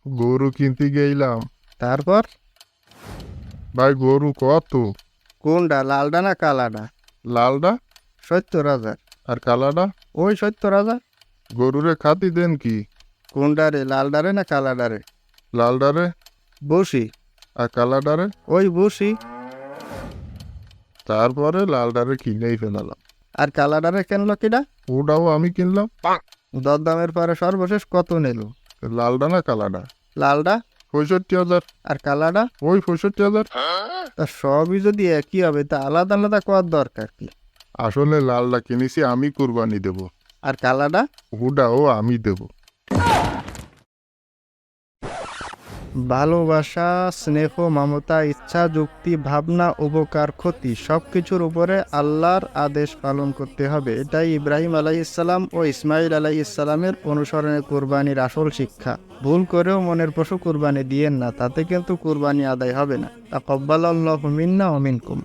গরু কিনতে গেলাম। তারপর? ভাই গরু কত? কোনটা, লালডা না কালাডা? লালডা। 70,000। আর কালাডা? ওই 70,000। গরুরে খাতি দেন কি? কোনডারে, লালডারে না কালাডারে? লালডারে। বসি। আর কালাডারে? ওই বসি। তারপরে লালডারে কিনেই ফেলালাম। আর কালাডারে কিনলো কিনা? ওটাও আমি কিনলাম। দরদামের পরে সর্বশেষ কত নিল? লালডা না কালাডা? লালডা। 65,000। আর কালাডা? ওই 65,000। তা সবই যদি একই হবে তা আলাদা আলাদা করার দরকার কি? আসলে লালডা কিনেছি আমি কুরবানি দেব। আর কালাডা? ওটাও আমি দেব। ভালোবাসা, স্নেহ, মমতা, ইচ্ছা, যুক্তি, ভাবনা, উপকার, ক্ষতি সবকিছুর উপরে আল্লাহর আদেশ পালন করতে হবে। এটাই ইব্রাহিম আলাইহিসসালাম ও ইসমাইল আলাইহিসসালামের অনুসরণে কুরবানির আসল শিক্ষা। ভুল করেও মনের পশু কুরবানি দিয়েন না, তাতে কিন্তু কুরবানি আদায় হবে না। তাকাব্বালাল্লাহু মিন্না ওয়া মিনকুম।